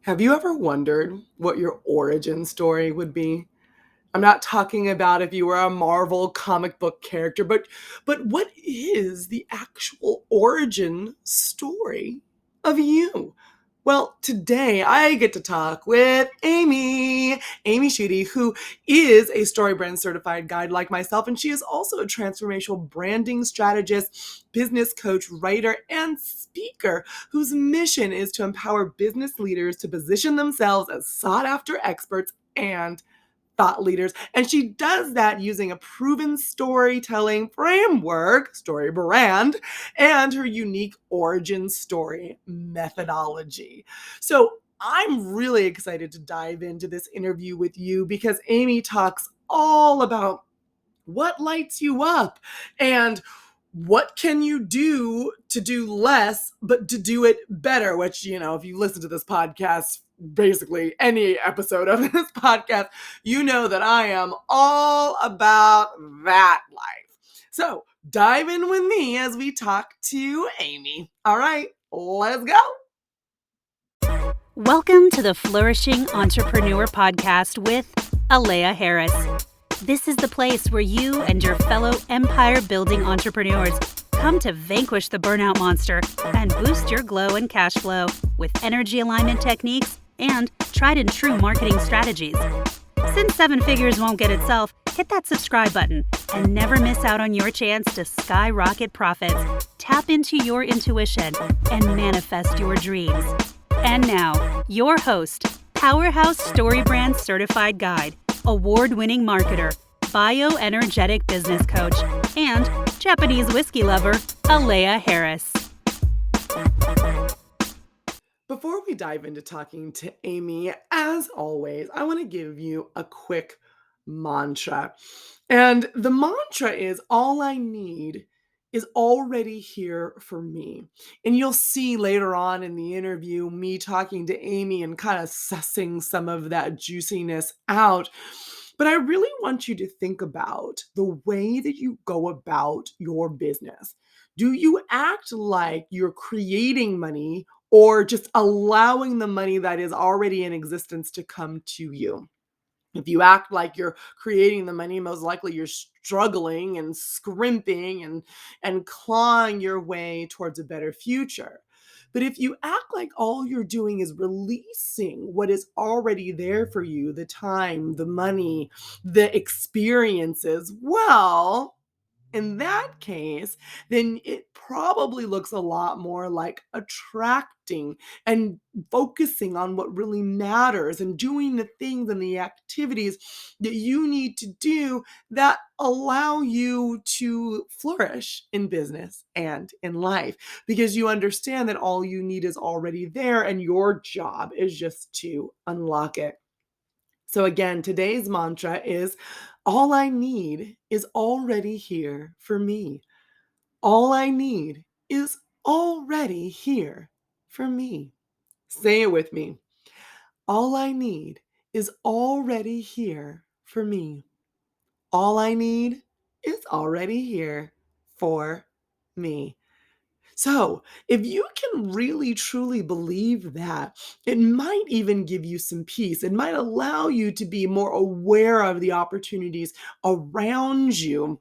Have you ever wondered what your origin story would be? I'm not talking about if you were a Marvel comic book character, but what is the actual origin story of you? Well, today I get to talk with Amy Schutte, who is a StoryBrand Certified guide like myself, and she is also a transformational branding strategist, business coach, writer, and speaker whose mission is to empower business leaders to position themselves as sought-after experts and thought leaders. And she does that using a proven storytelling framework, StoryBrand, and her unique origin story methodology. So I'm really excited to dive into this interview with you because Amy talks all about what lights you up and what can you do to do less but to do it better, which, if you listen to this podcast, basically any episode of this podcast, you know that I am all about that life. So dive in with me as we talk to Amy. All right, let's go. Welcome to the Flourishing Entrepreneur Podcast with Alea Harris. This is the place where you and your fellow empire-building entrepreneurs come to vanquish the burnout monster and boost your glow and cash flow with energy alignment techniques and tried-and-true marketing strategies. Since 7 figures won't get itself, hit that subscribe button and never miss out on your chance to skyrocket profits, tap into your intuition, and manifest your dreams. And now, your host, Powerhouse StoryBrand Certified Guide, award-winning marketer, bioenergetic business coach, and Japanese whiskey lover, Alea Harris. Before we dive into talking to Amy, as always, I want to give you a quick mantra. And the mantra is, all I need is already here for me. And you'll see later on in the interview me talking to Amy and kind of sussing some of that juiciness out. But I really want you to think about the way that you go about your business. Do you act like you're creating money or just allowing the money that is already in existence to come to you? If you act like you're creating the money, most likely you're struggling and scrimping and clawing your way towards a better future. But if you act like all you're doing is releasing what is already there for you, the time, the money, the experiences, well, in that case, then it probably looks a lot more like attracting and focusing on what really matters and doing the things and the activities that you need to do that allow you to flourish in business and in life, because you understand that all you need is already there and your job is just to unlock it. So again, today's mantra is, all I need is already here for me. All I need is already here for me. Say it with me. All I need is already here for me. All I need is already here for me. So, if you can really truly believe that, it might even give you some peace. It might allow you to be more aware of the opportunities around you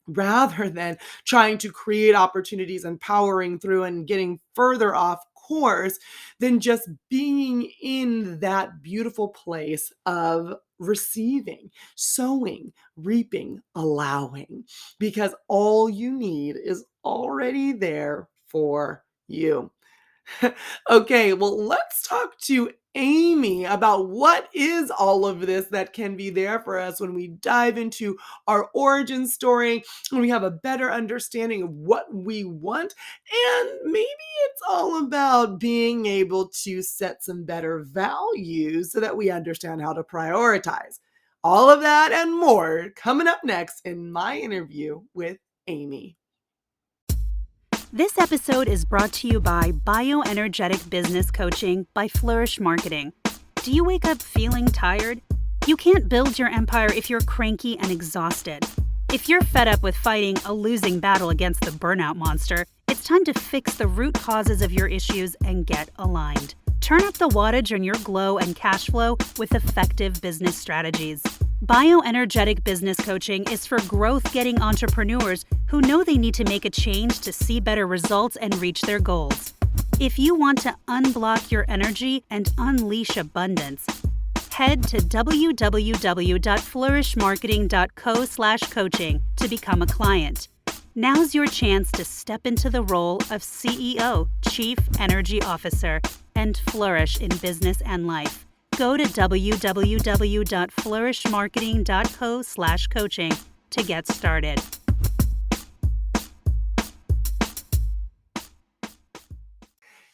rather than trying to create opportunities and powering through and getting further off course than just being in that beautiful place of receiving, sowing, reaping, allowing, because all you need is already there for you. Okay, well, let's talk to Amy about what is all of this that can be there for us when we dive into our origin story, when we have a better understanding of what we want. And maybe it's all about being able to set some better values so that we understand how to prioritize. All of that and more coming up next in my interview with Amy. This episode is brought to you by Bioenergetic Business Coaching by Flourish Marketing. Do you wake up feeling tired? You can't build your empire if you're cranky and exhausted. If you're fed up with fighting a losing battle against the burnout monster, it's time to fix the root causes of your issues and get aligned. Turn up the wattage on your glow and cash flow with effective business strategies. Bioenergetic business coaching is for growth-getting entrepreneurs who know they need to make a change to see better results and reach their goals. If you want to unblock your energy and unleash abundance, head to www.flourishmarketing.co/coaching to become a client. Now's your chance to step into the role of CEO, Chief Energy Officer, and flourish in business and life. Go to www.flourishmarketing.co/coaching to get started.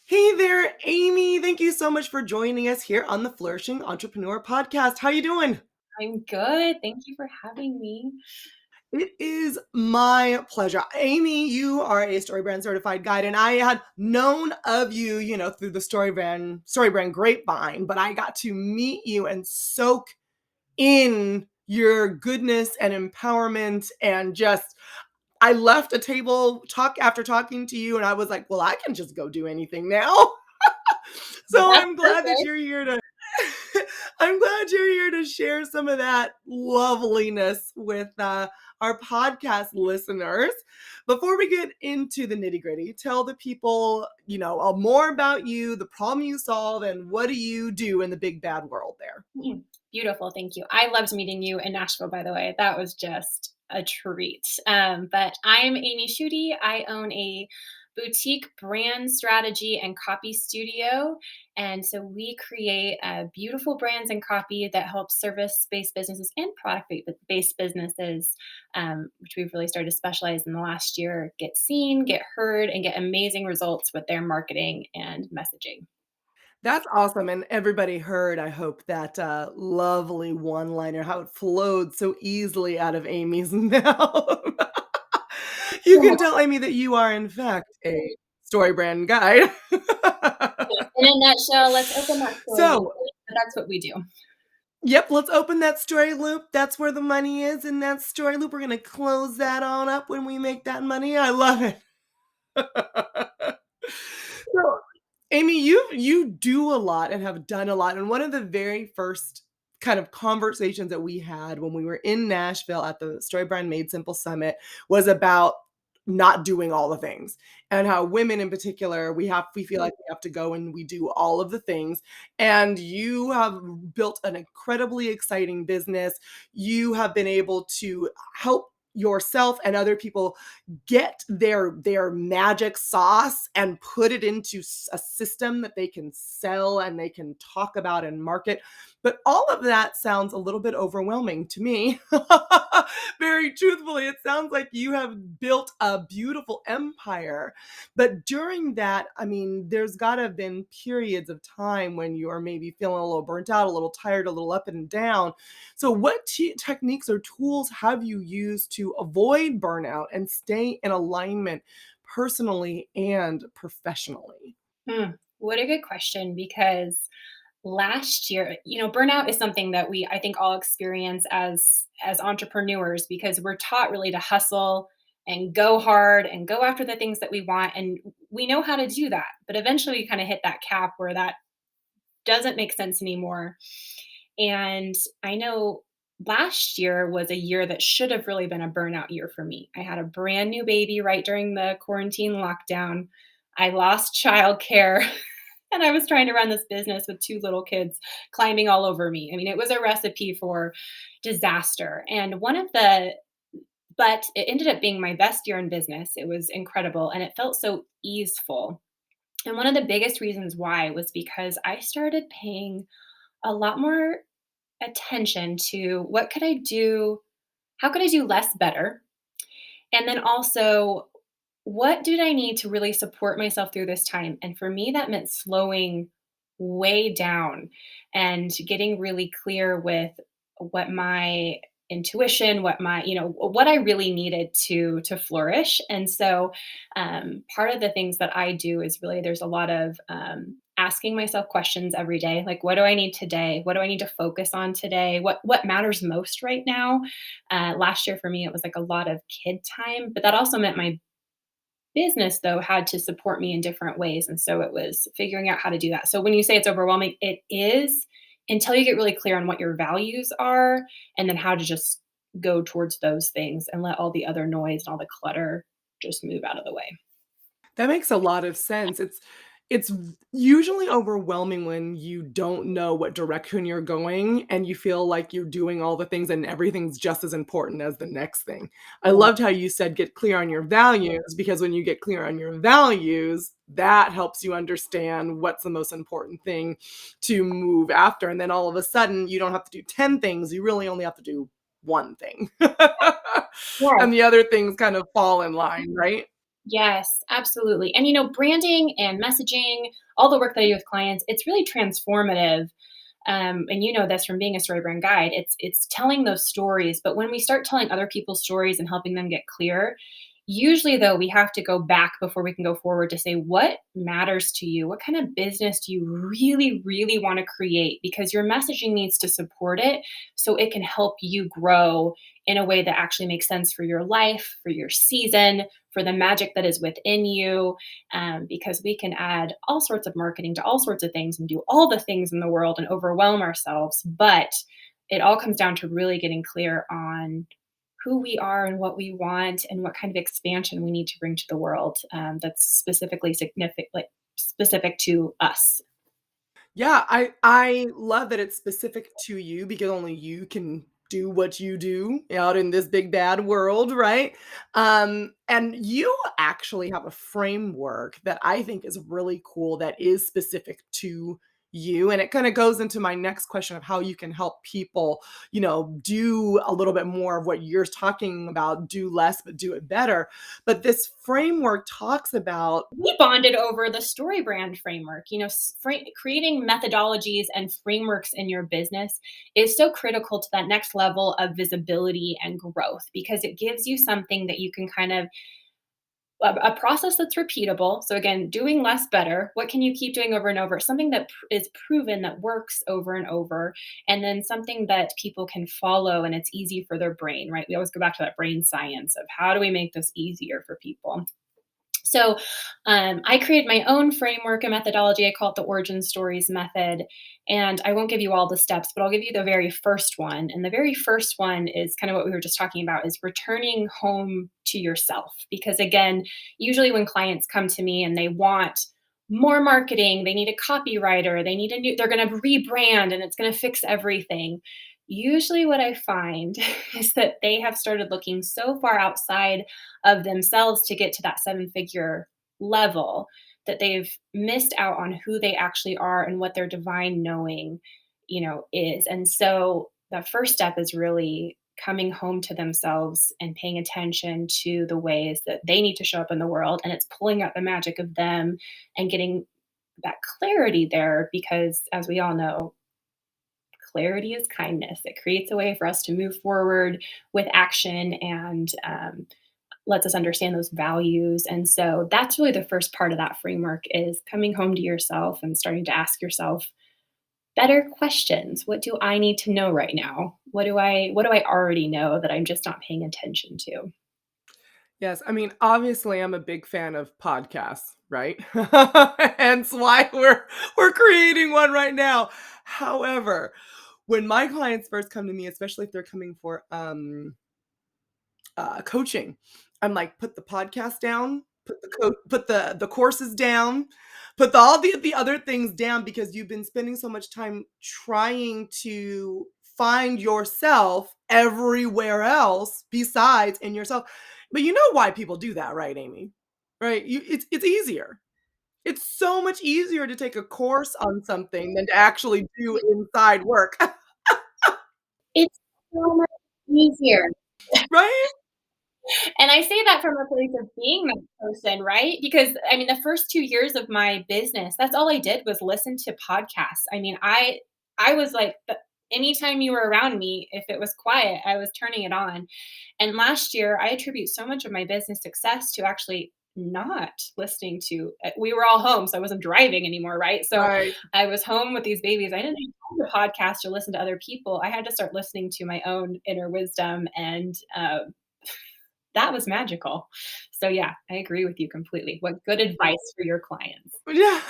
Hey there, Amy. Thank you so much for joining us here on the Flourishing Entrepreneur Podcast. How you doing? I'm good. Thank you for having me. It is my pleasure. Amy, you are a StoryBrand certified guide, and I had known of you, through the StoryBrand grapevine, but I got to meet you and soak in your goodness and empowerment and just I left a table talk after talking to you and I was like, well, I can just go do anything now. Well, So that's I'm glad that perfect. you're here to I'm glad you're here to share some of that loveliness with our podcast listeners. Before we get into the nitty gritty, tell the people, more about you, the problem you solve, and what do you do in the big bad world there? Beautiful. Thank you. I loved meeting you in Nashville, by the way. That was just a treat. But I'm Amy Schutte. I own a boutique brand strategy and copy studio. And so we create beautiful brands and copy that help service based businesses and product based businesses, which we've really started to specialize in the last year, get seen, get heard, and get amazing results with their marketing and messaging. That's awesome, and everybody heard, I hope, that, lovely one-liner, how it flowed so easily out of Amy's mouth. You can tell Amy that you are, in fact, a story brand guide. In a nutshell, let's open that story loop. So, That's what we do. yep, let's open that story loop. That's where the money is in that story loop. We're gonna close that on up when we make that money. I love it. So, Amy, you do a lot and have done a lot. And one of the very first kind of conversations that we had when we were in Nashville at the StoryBrand Made Simple Summit was about not doing all the things and how women in particular we feel like we have to go and we do all of the things, and you have built an incredibly exciting business. You have been able to help yourself and other people get their magic sauce and put it into a system that they can sell and they can talk about and market. But all of that sounds a little bit overwhelming to me. Very truthfully, it sounds like you have built a beautiful empire. But during that, I mean, there's got to have been periods of time when you are maybe feeling a little burnt out, a little tired, a little up and down. So, what techniques or tools have you used to avoid burnout and stay in alignment personally and professionally? What a good question, because last year, burnout is something that I think all experience as entrepreneurs, because we're taught really to hustle and go hard and go after the things that we want, and we know how to do that. But eventually we kind of hit that cap where that doesn't make sense anymore. And I know last year was a year that should have really been a burnout year for me. I had a brand new baby right during the quarantine lockdown. I lost childcare and I was trying to run this business with two little kids climbing all over me. I mean, it was a recipe for disaster. But it ended up being my best year in business. It was incredible and it felt so easeful. And one of the biggest reasons why was because I started paying a lot more attention to what could I do? How could I do less better? And then also, what did I need to really support myself through this time? And for me, that meant slowing way down and getting really clear with what my intuition, what I really needed to flourish. And so, part of the things that I do is really there's a lot of asking myself questions every day, like what do I need today? What do I need to focus on today? What matters most right now? Last year for me, it was like a lot of kid time, but that also meant my business, though, had to support me in different ways, and so it was figuring out how to do that. So when you say it's overwhelming, it is, until you get really clear on what your values are, and then how to just go towards those things and let all the other noise and all the clutter just move out of the way. That makes a lot of sense. It's usually overwhelming when you don't know what direction you're going and you feel like you're doing all the things and everything's just as important as the next thing. I Yeah. loved how you said get clear on your values because when you get clear on your values, that helps you understand what's the most important thing to move after. And then all of a sudden, you don't have to do 10 things, you really only have to do one thing. Yes. And the other things kind of fall in line, right? Yes, absolutely. And branding and messaging, all the work that I do with clients, it's really transformative. And you know this from being a story brand guide. It's telling those stories, but when we start telling other people's stories and helping them get clear, usually though we have to go back before we can go forward to say what matters to you, what kind of business do you really, really want to create, because your messaging needs to support it so it can help you grow in a way that actually makes sense for your life, for your season, for the magic that is within you, because we can add all sorts of marketing to all sorts of things and do all the things in the world and overwhelm ourselves. But it all comes down to really getting clear on who we are and what we want and what kind of expansion we need to bring to the world, that's specifically significant, like specific to us. Yeah, I love that it's specific to you because only you can do what you do out in this big bad world, right? And you actually have a framework that I think is really cool that is specific to you. And it kind of goes into my next question of how you can help people, do a little bit more of what you're talking about, do less, but do it better. But this framework talks about We bonded over the story brand framework. Creating methodologies and frameworks in your business is so critical to that next level of visibility and growth, because it gives you something that you can kind of a process that's repeatable. So again, doing less better. What can you keep doing over and over? Something that is proven, that works over and over, and then something that people can follow and it's easy for their brain, right? We always go back to that brain science of how do we make this easier for people. So I created my own framework and methodology. I call it the origin stories method. And I won't give you all the steps, but I'll give you the very first one. And the very first one is kind of what we were just talking about, is returning home to yourself. Because again, usually when clients come to me and they want more marketing, they need a copywriter, they're going to rebrand and it's going to fix everything. Usually what I find is that they have started looking so far outside of themselves to get to that seven-figure level that they've missed out on who they actually are and what their divine knowing, is. And so the first step is really coming home to themselves and paying attention to the ways that they need to show up in the world, and it's pulling out the magic of them and getting that clarity there, because as we all know, clarity is kindness. It creates a way for us to move forward with action, and lets us understand those values. And so that's really the first part of that framework, is coming home to yourself and starting to ask yourself better questions. What do I need to know right now? What do I already know that I'm just not paying attention to? yes, I mean, obviously, I'm a big fan of podcasts, right? Hence why we're creating one right now. However, when my clients first come to me, especially if they're coming for coaching. I'm like, put the podcast down, put the courses down, put all the other things down because you've been spending so much time trying to find yourself everywhere else besides in yourself. But you know why people do that, right, Amy? Right? It's easier. It's so much easier to take a course on something than to actually do inside work, It's so much easier. right? And I say that from a place of being that person, right? Because I mean, the first 2 years of my business, that's all I did was listen to podcasts. I mean, I was like, anytime you were around me, if it was quiet, I was turning it on. And last year, I attribute so much of my business success to actually not listening to. We were all home, so I wasn't driving anymore, right? So Right. I was home with these babies. I didn't have to podcast or listen to other people. I had to start listening to my own inner wisdom, and that was magical. So yeah, I agree with you completely. What good advice for your clients. Yeah.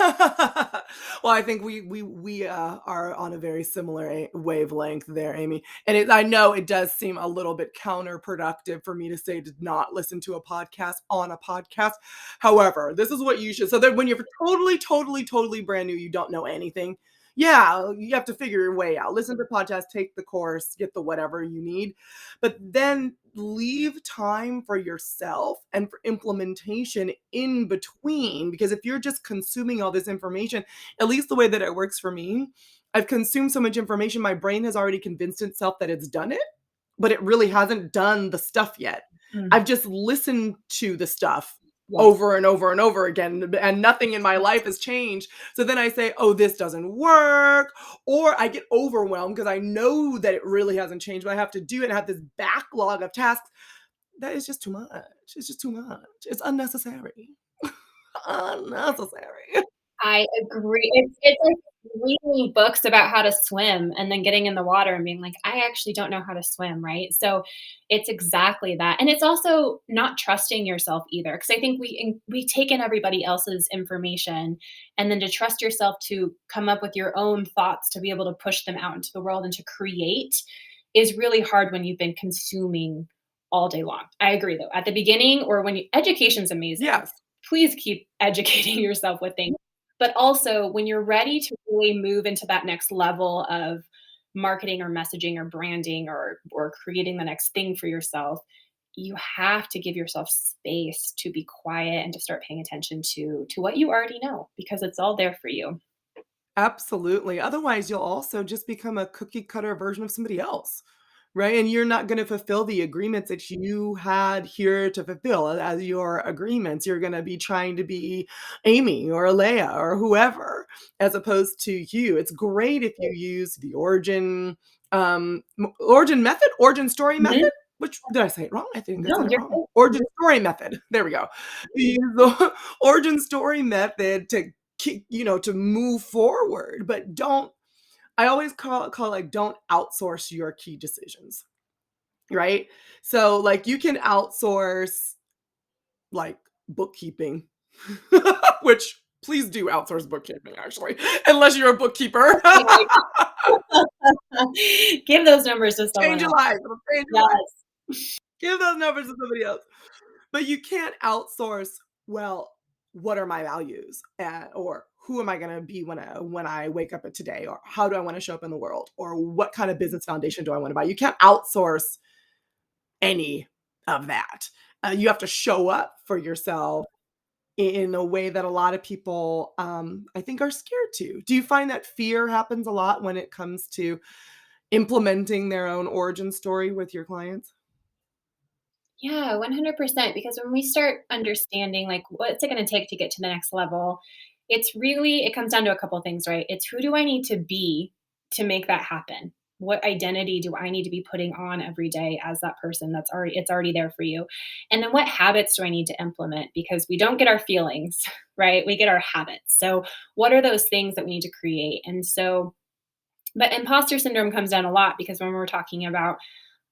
Well, I think we are on a very similar wavelength there, Amy. And I know it does seem a little bit counterproductive for me to say to not listen to a podcast on a podcast. However, this is what you should. So that when you're totally brand new, you don't know anything. Yeah, you have to figure your way out. Listen to podcasts, take the course, get the whatever you need, but then leave time for yourself and for implementation in between. Because if you're just consuming all this information, at least the way that it works for me, I've consumed so much information, my brain has already convinced itself that it's done it, but it really hasn't done the stuff yet. Mm, I've just listened to the stuff yes. over and over and over again, and nothing in my life has changed. So then I say, oh, this doesn't work. Or I get overwhelmed because I know that it really hasn't changed, but I have to do it and have this backlog of tasks. That is just too much. It's just too much. It's unnecessary. Unnecessary. I agree. It's like reading books about how to swim and then getting in the water and being like, "I actually don't know how to swim," right? So, it's exactly that, and it's also not trusting yourself either, because I think we take in everybody else's information, and then to trust yourself to come up with your own thoughts to be able to push them out into the world and to create is really hard when you've been consuming all day long. I agree, though. At the beginning or when you education's amazing. Yes, Please keep educating yourself with things. But also, when you're ready to really move into that next level of marketing or messaging or branding or creating the next thing for yourself, you have to give yourself space to be quiet and to start paying attention to what you already know because it's all there for you. absolutely. Otherwise, you'll also just become a cookie cutter version of somebody else. Right? And you're not gonna fulfill the agreements that you had here to fulfill as your agreements. You're gonna be trying to be Amy or Alea or whoever, as opposed to you. It's great if you use the origin method, origin story Mhm. method. Which did I say it wrong? I think I No, said it you're wrong. good. Origin story method. There we go. You use the origin story method to keep, to move forward, but don't I always call it, like, don't outsource your key decisions, right? So, like, you can outsource, like, bookkeeping, which please do outsource bookkeeping, actually, unless you're a bookkeeper. Yeah. Give those numbers to someone Change your else. life, it'll change your life. Yes. Give those numbers to somebody else. But you can't outsource, well, what are my values? Or who am I gonna be when I wake up today? Or how do I wanna show up in the world? Or what kind of business foundation do I wanna buy? You can't outsource any of that. You have to show up for yourself in a way that a lot of people, I think, are scared to. Do you find that fear happens a lot when it comes to implementing their own origin story with your clients? Yeah, 100%. Because when we start understanding, like, what's it going to take to get to the next level, it comes down to a couple of things, right? It's who do I need to be to make that happen? What identity do I need to be putting on every day as that person it's already there for you? And then what habits do I need to implement? Because we don't get our feelings, right? We get our habits. So, what are those things that we need to create? But imposter syndrome comes down a lot because when we're talking about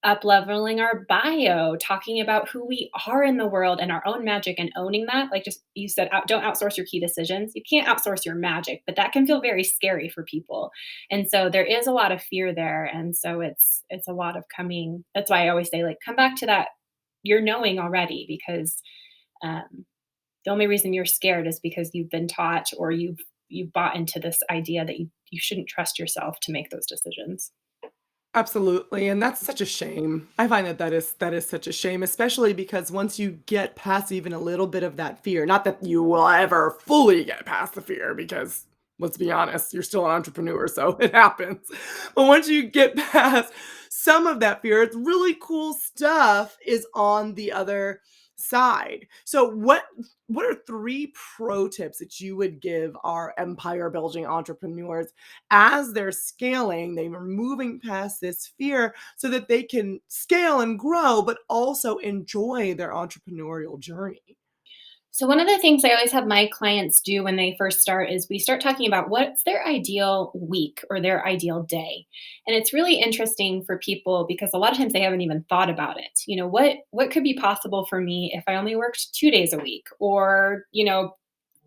up-leveling our bio, talking about who we are in the world and our own magic and owning that. Like just you said, don't outsource your key decisions. You can't outsource your magic, but that can feel very scary for people. And so there is a lot of fear there. And so it's a lot of coming. That's why I always say, like, come back to that you're knowing already because the only reason you're scared is because you've been taught or you've bought into this idea that you shouldn't trust yourself to make those decisions. Absolutely, and that's such a shame. I find that is such a shame, especially because once you get past even a little bit of that fear, not that you will ever fully get past the fear, because let's be honest, you're still an entrepreneur, so it happens. But once you get past some of that fear, it's really cool stuff is on the other side. So what are three pro tips that you would give our empire building entrepreneurs as they're scaling, they are moving past this fear so that they can scale and grow, but also enjoy their entrepreneurial journey? So one of the things I always have my clients do when they first start is we start talking about what's their ideal week or their ideal day. And it's really interesting for people because a lot of times they haven't even thought about it. What could be possible for me if I only worked 2 days a week or,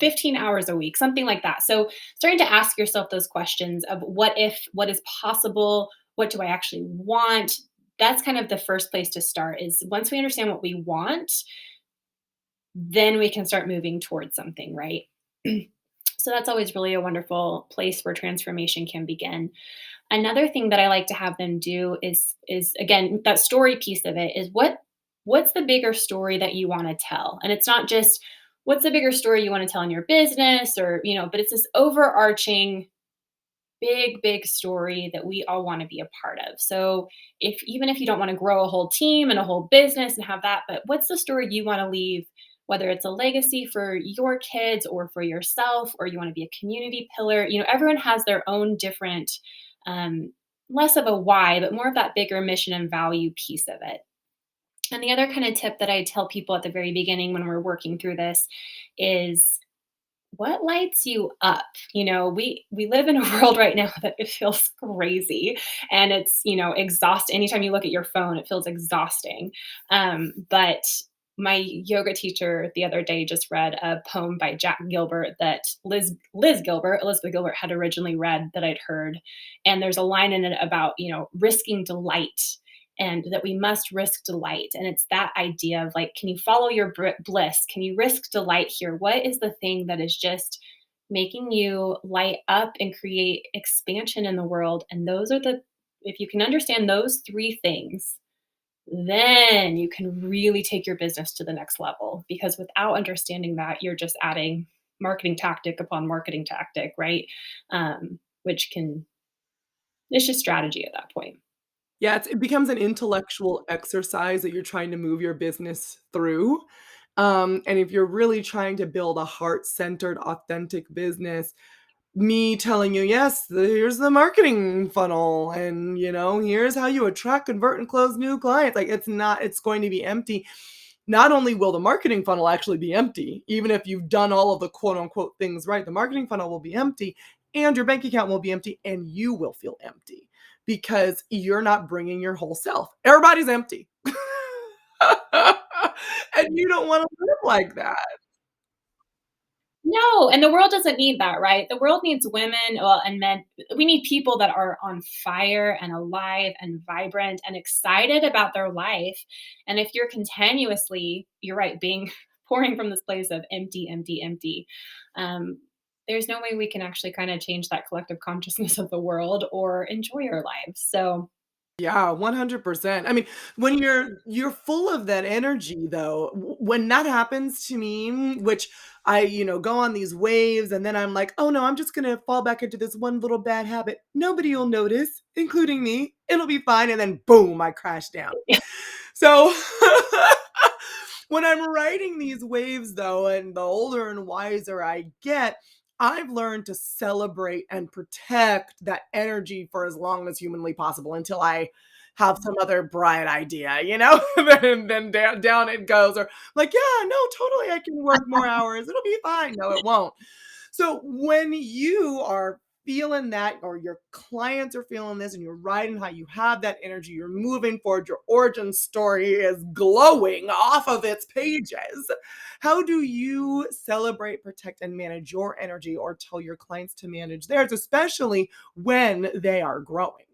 15 hours a week, something like that. So starting to ask yourself those questions of what if, what is possible, what do I actually want? That's kind of the first place to start is once we understand what we want, then we can start moving towards something, right? So that's always really a wonderful place where transformation can begin. Another thing that I like to have them do is again that story piece of it is what's the bigger story that you want to tell? And it's not just what's the bigger story you want to tell in your business or, but it's this overarching big story that we all want to be a part of. So if even if you don't want to grow a whole team and a whole business and have that, but what's the story you want to leave, whether it's a legacy for your kids or for yourself, or you want to be a community pillar, everyone has their own different, um, less of a why, but more of that bigger mission and value piece of it. And the other kind of tip that I tell people at the very beginning when we're working through this is what lights you up? We live in a world right now that it feels crazy and it's, exhausting. Anytime you look at your phone, it feels exhausting. But my yoga teacher the other day just read a poem by Jack Gilbert that Elizabeth Gilbert had originally read that I'd heard. And there's a line in it about, risking delight and that we must risk delight. And it's that idea of like, can you follow your bliss? Can you risk delight here? What is the thing that is just making you light up and create expansion in the world? And if you can understand those three things, then you can really take your business to the next level. Because without understanding that, you're just adding marketing tactic upon marketing tactic, right? Which can, it's just strategy at that point. Yeah, it becomes an intellectual exercise that you're trying to move your business through. And if you're really trying to build a heart-centered, authentic business, me telling you, yes, here's the marketing funnel, and here's how you attract, convert, and close new clients. Like it's going to be empty. Not only will the marketing funnel actually be empty, even if you've done all of the quote unquote things right, the marketing funnel will be empty and your bank account will be empty and you will feel empty because you're not bringing your whole self. Everybody's empty. And you don't want to live like that. No, and the world doesn't need that, right? The world needs women, well, and men. We need people that are on fire and alive and vibrant and excited about their life. And if you're continuously, you're right, being pouring from this place of empty, empty, empty, um, there's no way we can actually kind of change that collective consciousness of the world or enjoy our lives. So, Yeah, 100%. I mean, when you're full of that energy though, when that happens to me, which I, go on these waves and then I'm like, "Oh no, I'm just going to fall back into this one little bad habit. Nobody will notice, including me. It'll be fine." And then boom, I crash down. So when I'm riding these waves though, and the older and wiser I get, I've learned to celebrate and protect that energy for as long as humanly possible until I have some other bright idea, then down it goes. Or like, yeah, no, totally, I can work more hours. It'll be fine. No, it won't. So when you are feeling that, or your clients are feeling this, and you're riding high, you have that energy, you're moving forward, your origin story is glowing off of its pages. How do you celebrate, protect, and manage your energy, or tell your clients to manage theirs, especially when they are growing?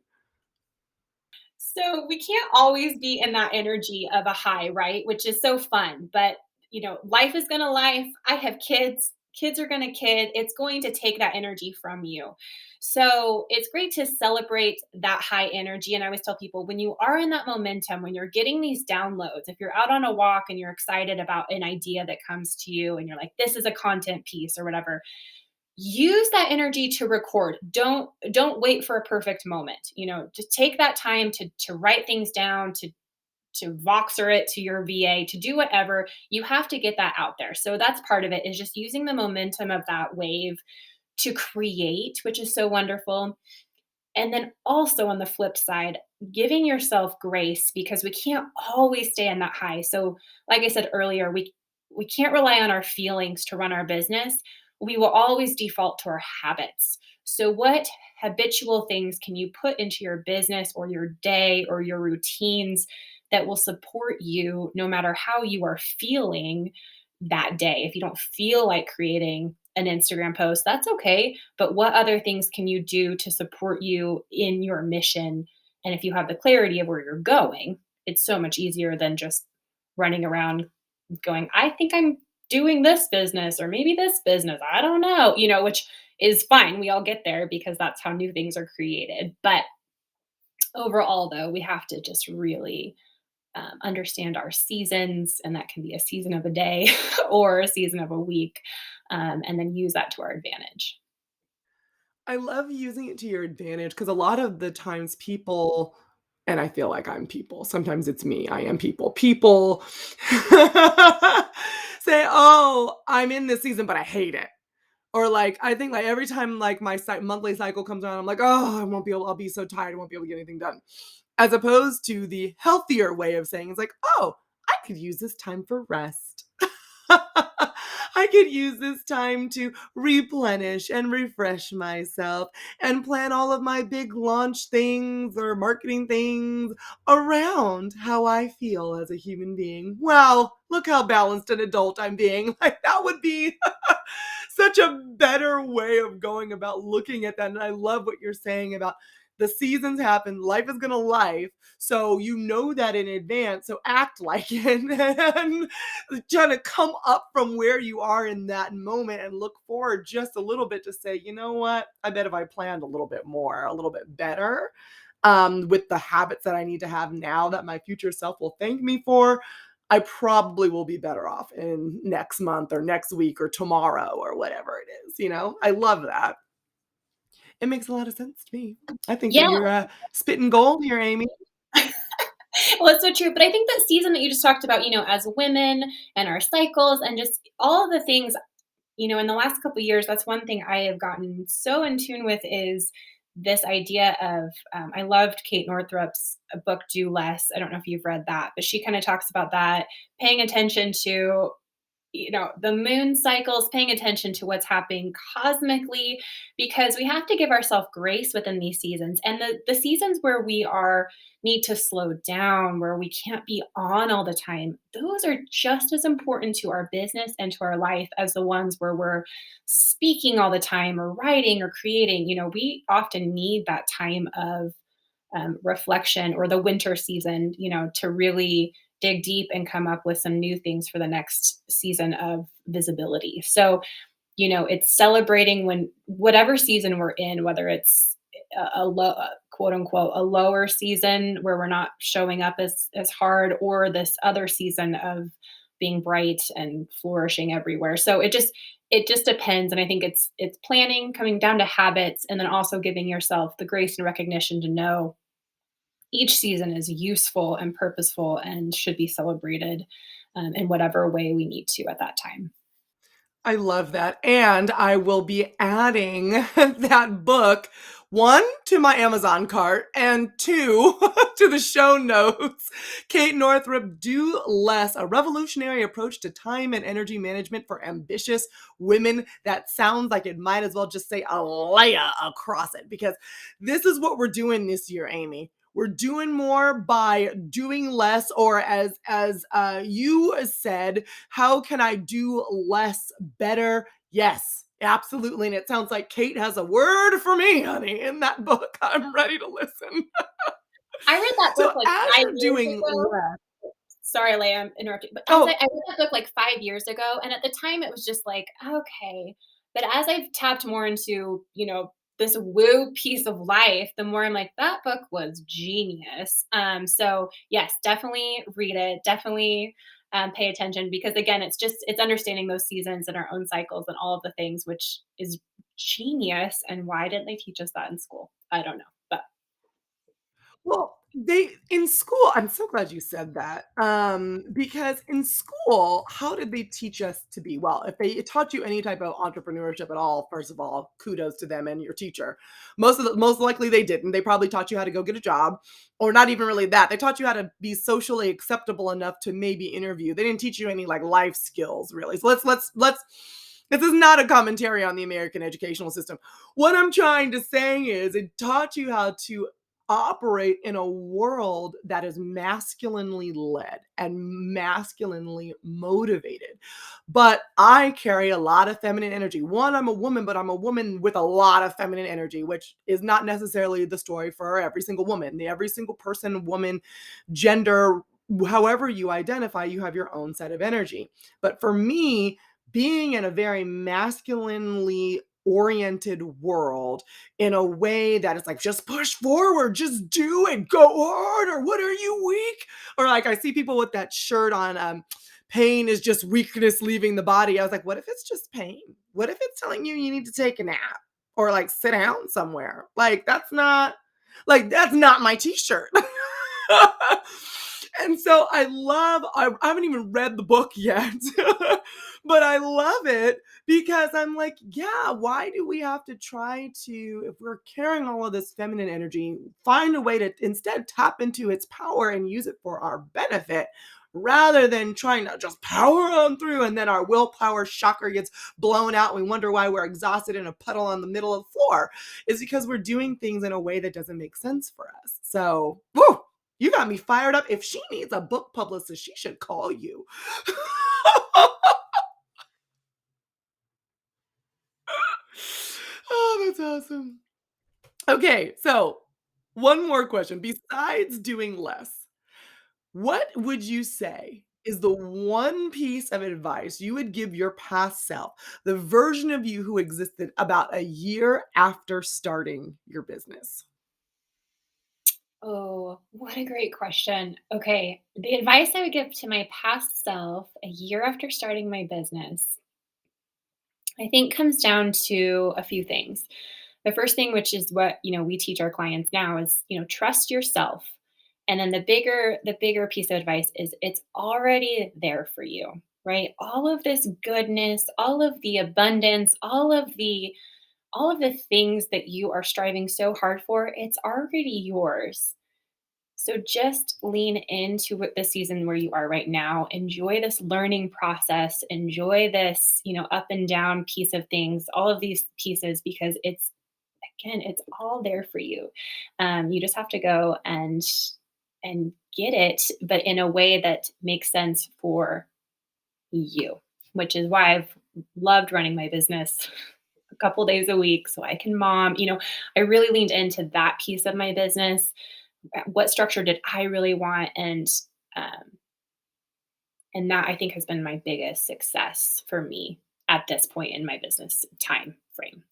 so we can't always be in that energy of a high, right? Which is so fun. But, life is going to life. I have kids. Kids are going to kid. It's going to take that energy from you. So it's great to celebrate that high energy. And I always tell people when you are in that momentum, when you're getting these downloads, if you're out on a walk and you're excited about an idea that comes to you and you're like, this is a content piece or whatever, use that energy to record. Don't wait for a perfect moment. Just take that time to write things down, to voxer it to your VA, to do whatever. You have to get that out there. So that's part of it, is just using the momentum of that wave to create, which is so wonderful. And then also on the flip side, giving yourself grace, because we can't always stay in that high. So like I said earlier, we can't rely on our feelings to run our business. We will always default to our habits. So, what habitual things can you put into your business or your day or your routines that will support you no matter how you are feeling that day? If you don't feel like creating an Instagram post, that's okay. But what other things can you do to support you in your mission? And if you have the clarity of where you're going, it's so much easier than just running around going, I think I'm doing this business or maybe this business. I don't know, which is fine. We all get there because that's how new things are created. But overall, though, we have to just really understand our seasons, and that can be a season of a day or a season of a week, and then use that to our advantage. I love using it to your advantage because a lot of the times people, and I feel like I'm people, sometimes it's me, I am people. People say, "Oh, I'm in this season, but I hate it." Or like, I think like every time like my monthly cycle comes around, I'm like, "Oh, I won't be able, I'll be so tired, I won't be able to get anything done." As opposed to the healthier way of saying it's like, "Oh, I could use this time for rest." I could use this time to replenish and refresh myself and plan all of my big launch things or marketing things around how I feel as a human being. Wow, look how balanced an adult I'm being. Like, that would be such a better way of going about looking at that. And I love what you're saying about the seasons happen, life is gonna life. So you know that in advance. So act like it and trying to come up from where you are in that moment and look forward just a little bit to say, you know what? I bet if I planned a little bit more, a little bit better, with the habits that I need to have now that my future self will thank me for, I probably will be better off in next month or next week or tomorrow or whatever it is. I love that. It makes a lot of sense to me. I think that Yeah. you're spitting gold here, Amy. Well, it's so true. But I think that season that you just talked about, as women and our cycles and just all of the things, in the last couple of years, that's one thing I have gotten so in tune with is this idea of, I loved Kate Northrup's book, Do Less. I don't know if you've read that, but she kind of talks about that, paying attention to the moon cycles, paying attention to what's happening cosmically, because we have to give ourselves grace within these seasons. And the seasons where we are need to slow down, where we can't be on all the time, those are just as important to our business and to our life as the ones where we're speaking all the time or writing or creating. We often need that time of reflection, or the winter season, to really dig deep and come up with some new things for the next season of visibility. So, it's celebrating when whatever season we're in, whether it's a low, quote unquote, a lower season where we're not showing up as hard, or this other season of being bright and flourishing everywhere. So it just depends, and I think it's planning, coming down to habits, and then also giving yourself the grace and recognition to know each season is useful and purposeful and should be celebrated in whatever way we need to at that time. I love that. And I will be adding that book, one, to my Amazon cart, and two, to the show notes. Kate Northrup, Do Less, a revolutionary approach to time and energy management for ambitious women. That sounds like it might as well just say Alea across it, because this is what we're doing this year, Amy. We're doing more by doing less, or as you said, how can I do less better? Yes, absolutely. And it sounds like Kate has a word for me, honey, in that book. I'm ready to listen. I read that book So like as 5 you're years doing ago. less, Sorry, Leigh, I'm interrupting, but as I oh, read that book like 5 years ago, and at the time it was just like, "Okay." But as I've tapped more into, this woo piece of life, the more I'm like, "That book was genius." So yes, definitely read it. Definitely, pay attention, because again, it's understanding those seasons and our own cycles and all of the things, which is genius. And why didn't they teach us that in school? I don't know, but well, They in school, I'm so glad you said that, because in school, how did they teach us to be? Well, if they taught you any type of entrepreneurship at all, first of all, kudos to them and your teacher. Most likely they didn't. They probably taught you how to go get a job, or not even really that. They taught you how to be socially acceptable enough to maybe interview. They didn't teach you any like life skills really. So let's this is not a commentary on the American educational system. What I'm trying to say is it taught you how to operate in a world that is masculinely led and masculinely motivated. But I carry a lot of feminine energy. One, I'm a woman, but I'm a woman with a lot of feminine energy, which is not necessarily the story for every single woman. Every single person, woman, gender, however you identify, you have your own set of energy. But for me, being in a very masculinely oriented world in a way that is like, just push forward, just do it, go harder. What are you weak? Or like, I see people with that shirt on, pain is just weakness leaving the body. I was like, what if it's just pain? What if it's telling you you need to take a nap or like sit down somewhere? That's not my t-shirt. And so I haven't even read the book yet, but I love it because I'm like, yeah, why do we have to try to, if we're carrying all of this feminine energy, find a way to instead tap into its power and use it for our benefit rather than trying to just power on through and then our willpower shocker gets blown out and we wonder why we're exhausted in a puddle on the middle of the floor is because we're doing things in a way that doesn't make sense for us. So, woo, you got me fired up. If she needs a book publicist, she should call you. Oh, that's awesome. Okay, so one more question. Besides doing less, what would you say is the one piece of advice you would give your past self, the version of you who existed about a year after starting your business? Oh, what a great question. Okay, the advice I would give to my past self a year after starting my business, I think comes down to a few things. The first thing, which is what, we teach our clients now is, trust yourself. And then the bigger piece of advice is it's already there for you, right? All of this goodness, all of the abundance, all of the things that you are striving so hard for, it's already yours. So just lean into the season where you are right now. Enjoy this learning process. Enjoy this, up and down piece of things, all of these pieces, because it's all there for you. You just have to go and get it, but in a way that makes sense for you, which is why I've loved running my business a couple days a week so I can mom. I really leaned into that piece of my business. What structure did I really want? Um, and that I think has been my biggest success for me at this point in my business time frame.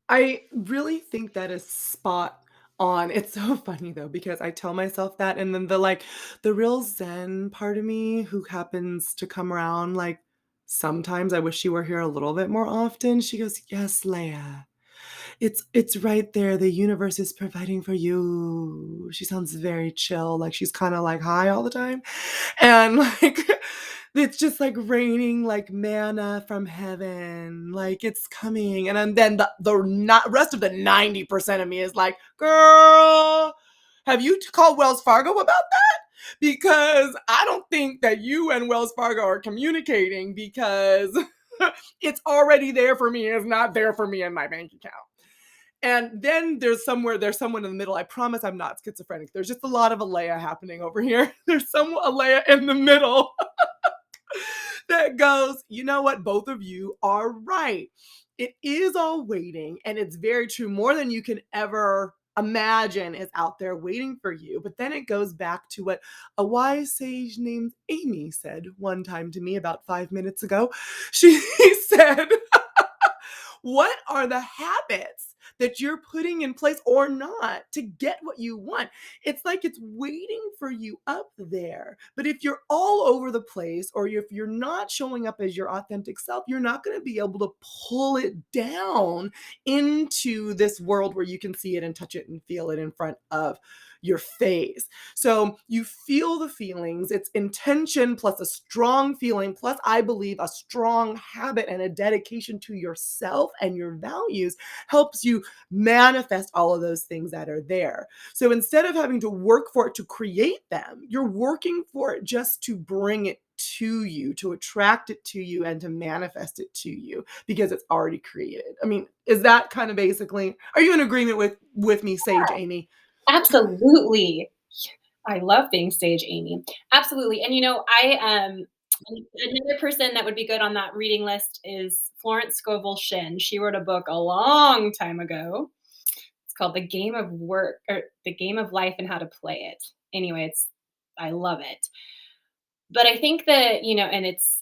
I really think that is spot on. It's so funny though, because I tell myself that, and then the real Zen part of me who happens to come around, like sometimes I wish she were here a little bit more often. She goes, "Yes, Leia. It's right there. The universe is providing for you." She sounds very chill, like she's kind of like high all the time. And like it's just like raining like manna from heaven. Like it's coming. And then the not rest of the 90% of me is like, girl, have you called Wells Fargo about that? Because I don't think that you and Wells Fargo are communicating because it's already there for me. It's not there for me in my bank account. And then there's someone in the middle. I promise I'm not schizophrenic. There's just a lot of Alea happening over here. There's some Alea in the middle that goes, you know what? Both of you are right. It is all waiting, and it's very true. More than you can ever imagine is out there waiting for you. But then it goes back to what a wise sage named Amy said one time to me about 5 minutes ago. She said, what are the habits that you're putting in place or not to get what you want? It's like it's waiting for you up there. But if you're all over the place or if you're not showing up as your authentic self, you're not going to be able to pull it down into this world where you can see it and touch it and feel it in front of your face. So you feel the feelings. It's intention plus a strong feeling, plus, I believe, a strong habit and a dedication to yourself and your values helps you manifest all of those things that are there. So instead of having to work for it to create them, you're working for it just to bring it to you, to attract it to you, and to manifest it to you because it's already created. I mean, is that kind of basically, are you in agreement with me, Sage Amy? Absolutely. I love being stage Amy. Absolutely. And another person that would be good on that reading list is Florence Scovel Shinn. She wrote a book a long time ago. It's called The Game of Work or The Game of Life and How to Play It. Anyway, I love it. But I think that, and it's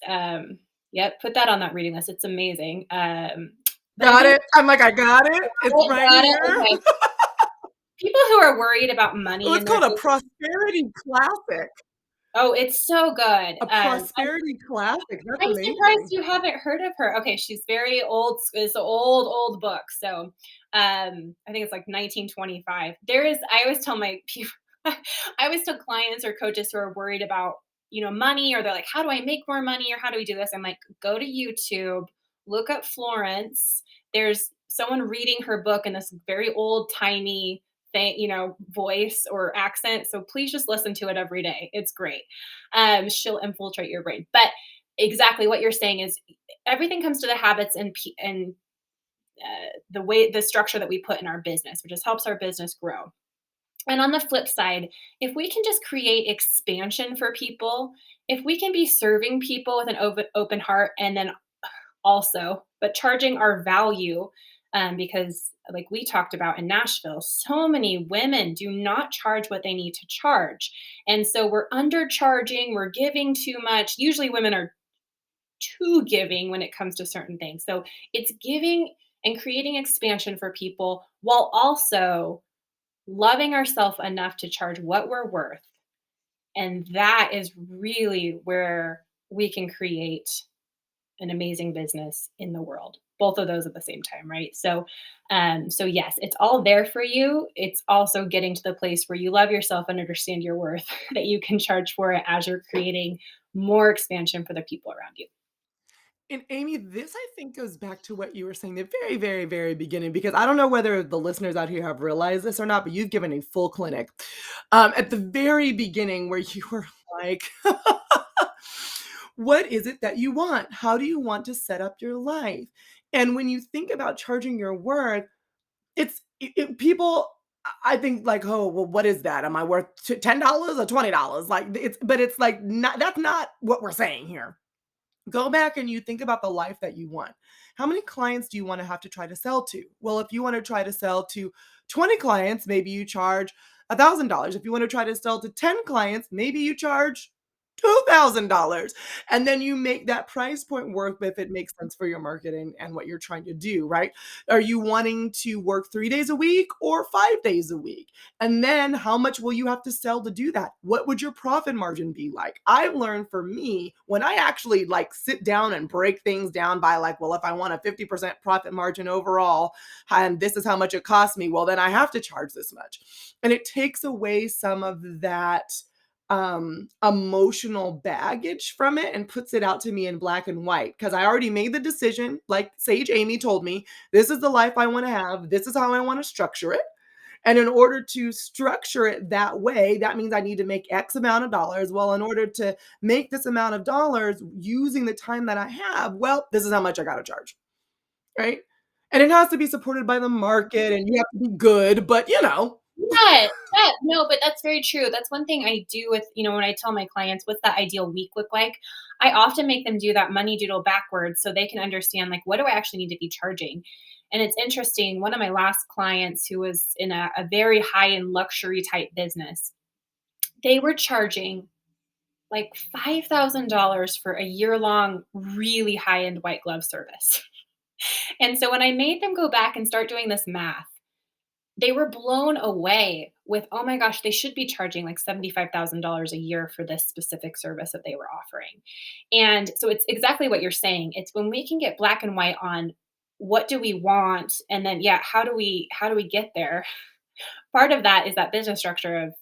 yep, put that on that reading list. It's amazing. But I Got think it. I'm like, I got it. It's right got it. here. Okay. People who are worried about Oh, money it's in their called a business. prosperity classic. Oh, it's so good. A prosperity classic. That's I'm surprised amazing. you haven't heard of her. Okay, she's very old. It's an old book. So, I think it's like 1925. I always tell my people, I always tell clients or coaches who are worried about, money, or they're like, how do I make more money? Or how do we do this? I'm like, go to YouTube, look up Florence. There's someone reading her book in this very old timey thing, voice or accent. So please just listen to it every day. It's great. She'll infiltrate your brain. But exactly what you're saying is everything comes to the habits and the structure that we put in our business, which just helps our business grow. And on the flip side, if we can just create expansion for people, if we can be serving people with an open heart, and then also, but charging our value, because like we talked about in Nashville, so many women do not charge what they need to charge. And so we're undercharging, we're giving too much. Usually women are too giving when it comes to certain things. So it's giving and creating expansion for people while also loving ourselves enough to charge what we're worth. And that is really where we can create an amazing business in the world. Both of those at the same time, right? So yes, it's all there for you. It's also getting to the place where you love yourself and understand your worth, that you can charge for it as you're creating more expansion for the people around you. And Amy, this I think goes back to what you were saying the very, very, very beginning, because I don't know whether the listeners out here have realized this or not, but you've given a full clinic at the very beginning where you were like, what is it that you want? How do you want to set up your life? And when you think about charging your worth, people, I think like, oh, well, what is that? Am I worth $10 or $20? Like but it's like, not, that's not what we're saying here. Go back and you think about the life that you want. How many clients do you want to have to try to sell to? Well, if you want to try to sell to 20 clients, maybe you charge $1,000. If you want to try to sell to 10 clients, maybe you charge $2,000. And then you make that price point work if it makes sense for your marketing and what you're trying to do, right? Are you wanting to work 3 days a week or 5 days a week? And then how much will you have to sell to do that? What would your profit margin be like? I've learned for me, when I actually like sit down and break things down by like, well, if I want a 50% profit margin overall, and this is how much it costs me, well, then I have to charge this much. And it takes away some of that emotional baggage from it and puts it out to me in black and white, because I already made the decision. Like Sage Amy told me, this is the life I want to have, this is how I want to structure it. And in order to structure it that way, that means I need to make X amount of dollars. Well, in order to make this amount of dollars using the time that I have, well, this is how much I got to charge, right? And it has to be supported by the market and you have to be good, but Yeah, yeah, no, but that's very true. That's one thing I do with, when I tell my clients what's that ideal week look like, I often make them do that money doodle backwards so they can understand, like, what do I actually need to be charging? And it's interesting. One of my last clients who was in a very high end luxury type business, they were charging like $5,000 for a year long, really high end white glove service. And so when I made them go back and start doing this math, they were blown away with, oh my gosh, they should be charging like $75,000 a year for this specific service that they were offering. And so it's exactly what you're saying. It's when we can get black and white on what do we want, and then yeah, how do we get there? Part of that is that business structure of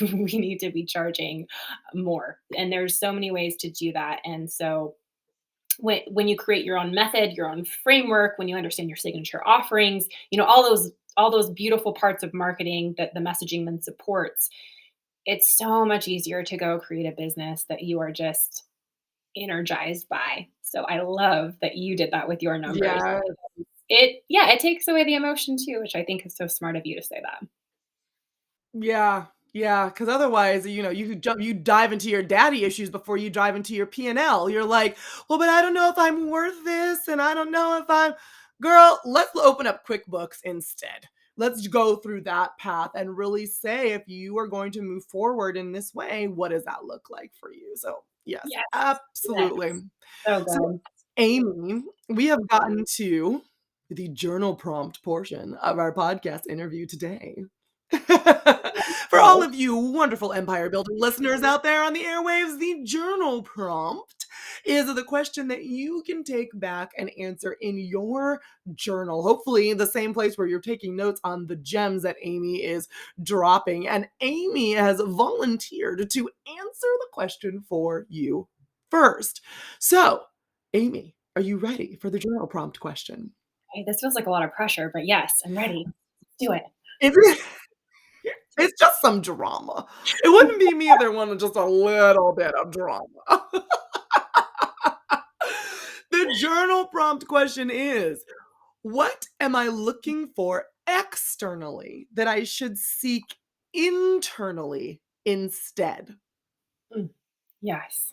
we need to be charging more. And there's so many ways to do that. And so when you create your own method, your own framework, when you understand your signature offerings, all those beautiful parts of marketing that the messaging then supports, it's so much easier to go create a business that you are just energized by. So I love that you did that with your numbers. Yeah. It takes away the emotion too, which I think is so smart of you to say that. Yeah, yeah, because otherwise, you dive into your daddy issues before you dive into your P&L. You're like, "Well, but I don't know if I'm worth this, and I don't know if I'm." Girl, let's open up QuickBooks instead. Let's go through that path and really say, if you are going to move forward in this way, what does that look like for you? So, yes, Yes. Yes. absolutely. So So, good. Amy, we have gotten to the journal prompt portion of our podcast interview today. For all So of you wonderful empire building listeners out there on the airwaves, the journal prompt is the question that you can take back and answer in your journal. Hopefully, the same place where you're taking notes on the gems that Amy is dropping. And Amy has volunteered to answer the question for you first. So, Amy, are you ready for the journal prompt question? hey, this feels like a lot of pressure, but yes, I'm ready. Do it. It's it's just some drama. It wouldn't be me if there wasn't just a little bit of drama. The journal prompt question is, what am I looking for externally that I should seek internally instead? Mm, yes.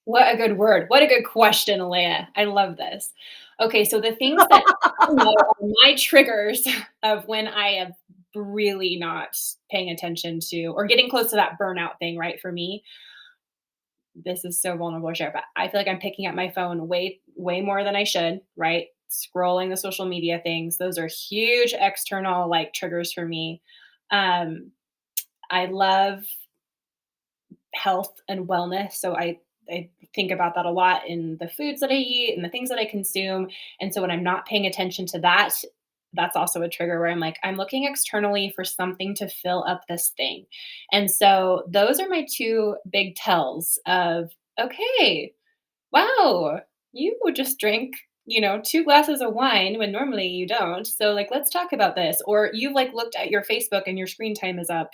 What a good word. What a good question, Alea. I love this. Okay, so the things that I know are my triggers of when I am really not paying attention to or getting close to that burnout thing, right? For me, this is so vulnerable to share, but I feel like I'm picking up my phone way more than I should, right? Scrolling the social media things. Those are huge external like triggers for me. Um, I love health and wellness. So I think about that a lot in the foods that I eat and the things that I consume. And so when I'm not paying attention to that, that's also a trigger where I'm like, I'm looking externally for something to fill up this thing. And so those are my two big tells of, okay, wow, you would just drink, two glasses of wine when normally you don't. So like, let's talk about this. Or you've like looked at your Facebook and your screen time is up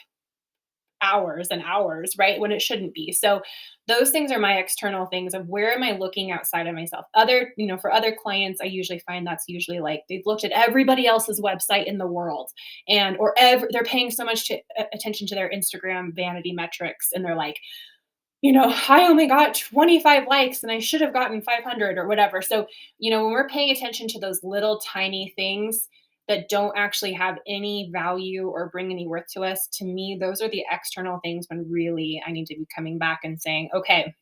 hours and hours, right? When it shouldn't be. So those things are my external things of where am I looking outside of myself? For other clients, I usually find that's usually like they've looked at everybody else's website in the world they're paying so much attention to their Instagram vanity metrics and they're like, I only got 25 likes and I should have gotten 500 or whatever. So, when we're paying attention to those little tiny things that don't actually have any value or bring any worth to us, to me, those are the external things when really I need to be coming back and saying, okay,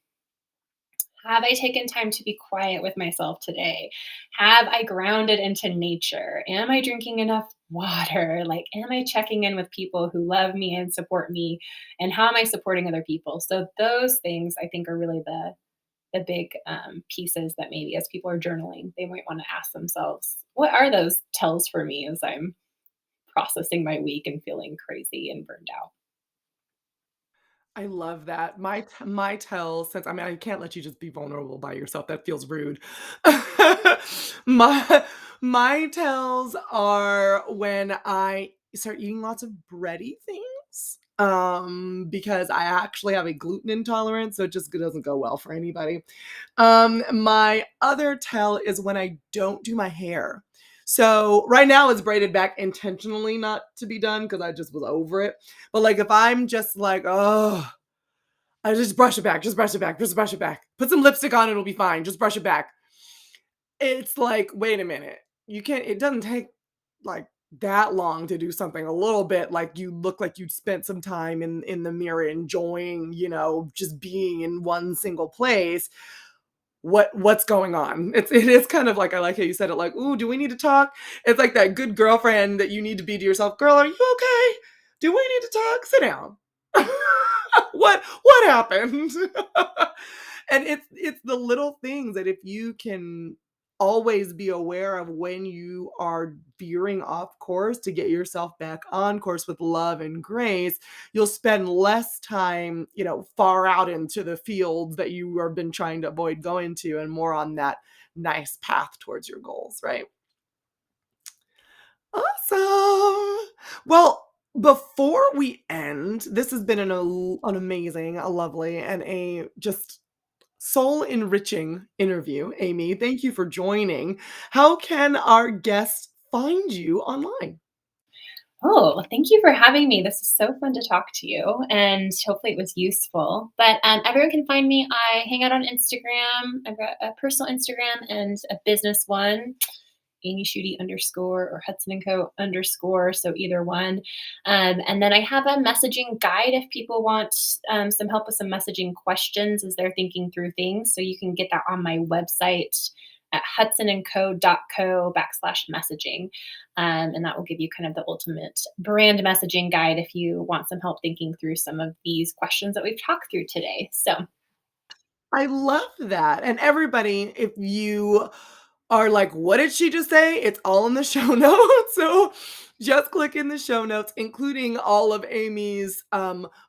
have I taken time to be quiet with myself today? Have I grounded into nature? Am I drinking enough water? Like, am I checking in with people who love me and support me? And how am I supporting other people? So those things I think are really the big pieces that maybe as people are journaling, they might want to ask themselves, what are those tells for me as I'm processing my week and feeling crazy and burned out? I love that. My tell, since I mean, I can't let you just be vulnerable by yourself. That feels rude. My my tells are when I start eating lots of bready things. Because I actually have a gluten intolerance, so it just doesn't go well for anybody. My other tell is when I don't do my hair. So right now it's braided back intentionally not to be done because I just was over it. But like if I'm just like, oh, I just brush it back, just brush it back, just brush it back. Put some lipstick on, it'll be fine. Just brush it back. It's like, wait a minute. You can't, it doesn't take like that long to do something a little bit like you look like you spent some time in the mirror enjoying, just being in one single place. What's going on? It is kind of like I like how you said it like, "Ooh, do we need to talk?" It's like that good girlfriend that you need to be to yourself. "Girl, are you okay? Do we need to talk? Sit down." What happened? And it's the little things that if you can always be aware of when you are veering off course to get yourself back on course with love and grace. You'll spend less time, far out into the fields that you have been trying to avoid going to and more on that nice path towards your goals, right? Awesome. Well, before we end, this has been an amazing, a lovely, and a just soul enriching interview. Amy, thank you for joining. How can our guests find you online? Oh, well, thank you for having me. This is so fun to talk to you, and hopefully it was useful. But everyone can find me. I hang out on Instagram. I've got a personal Instagram and a business one, Amy Schutte underscore or Hudson and Co underscore. So either one. And then I have a messaging guide if people want some help with some messaging questions as they're thinking through things. So you can get that on my website at hudsonandco.co/messaging. And that will give you kind of the ultimate brand messaging guide if you want some help thinking through some of these questions that we've talked through today. So I love that. And everybody, if you are like, what did she just say? It's all in the show notes. So just click in the show notes, including all of Amy's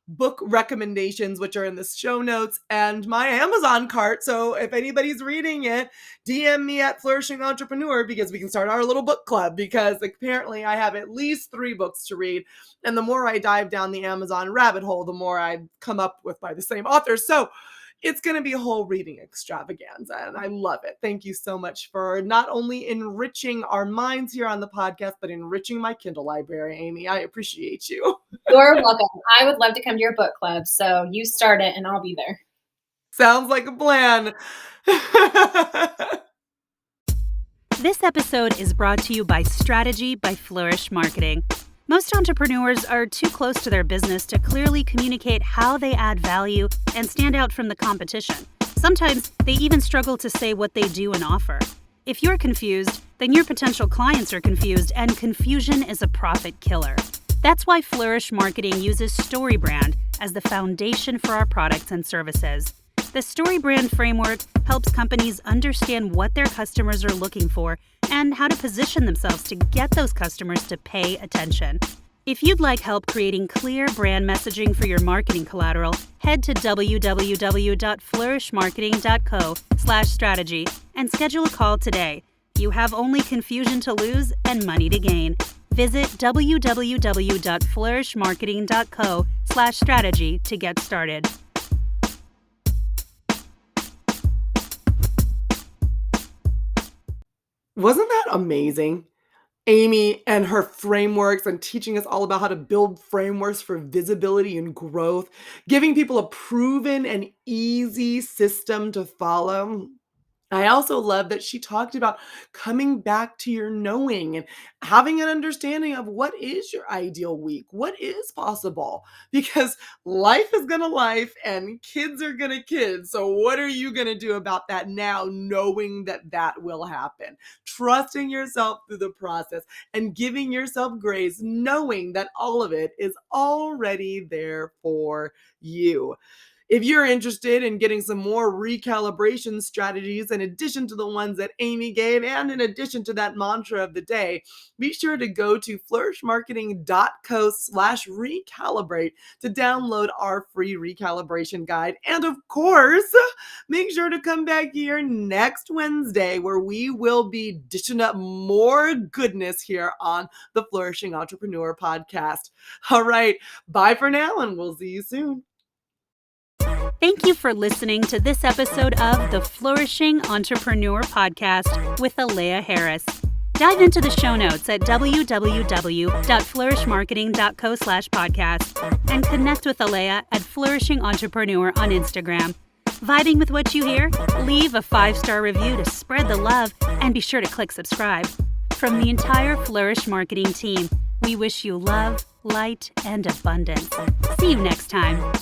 book recommendations, which are in the show notes, and my Amazon cart. So if anybody's reading it, DM me at Flourishing Entrepreneur because we can start our little book club, because apparently I have at least 3 books to read. And the more I dive down the Amazon rabbit hole, the more I come up with by the same author. So it's going to be a whole reading extravaganza, and I love it. Thank you so much for not only enriching our minds here on the podcast, but enriching my Kindle library, Amy. I appreciate you. you're welcome. I would love to come to your book club. So you start it and I'll be there. Sounds like a plan. This episode is brought to you by Strategy by Flourish Marketing. Most entrepreneurs are too close to their business to clearly communicate how they add value and stand out from the competition. Sometimes they even struggle to say what they do and offer. If you're confused, then your potential clients are confused, and confusion is a profit killer. That's why Flourish Marketing uses StoryBrand as the foundation for our products and services. The StoryBrand framework helps companies understand what their customers are looking for and how to position themselves to get those customers to pay attention. If you'd like help creating clear brand messaging for your marketing collateral, head to www.flourishmarketing.co/strategy and schedule a call today. You have only confusion to lose and money to gain. Visit www.flourishmarketing.co/strategy to get started. Wasn't that amazing? Amy and her frameworks and teaching us all about how to build frameworks for visibility and growth, giving people a proven and easy system to follow. I also love that she talked about coming back to your knowing and having an understanding of what is your ideal week, what is possible, because life is going to life and kids are going to kids. So, what are you going to do about that now, knowing that that will happen? Trusting yourself through the process and giving yourself grace, knowing that all of it is already there for you. If you're interested in getting some more recalibration strategies in addition to the ones that Amy gave, and in addition to that mantra of the day, be sure to go to flourishmarketing.co/recalibrate to download our free recalibration guide. And of course, make sure to come back here next Wednesday where we will be dishing up more goodness here on the Flourishing Entrepreneur podcast. All right, bye for now, and we'll see you soon. Thank you for listening to this episode of the Flourishing Entrepreneur Podcast with Alea Harris. Dive into the show notes at www.flourishmarketing.co/podcast and connect with Alea at Flourishing Entrepreneur on Instagram. Vibing with what you hear? Leave a 5-star review to spread the love, and be sure to click subscribe. From the entire Flourish Marketing team, we wish you love, light, and abundance. See you next time.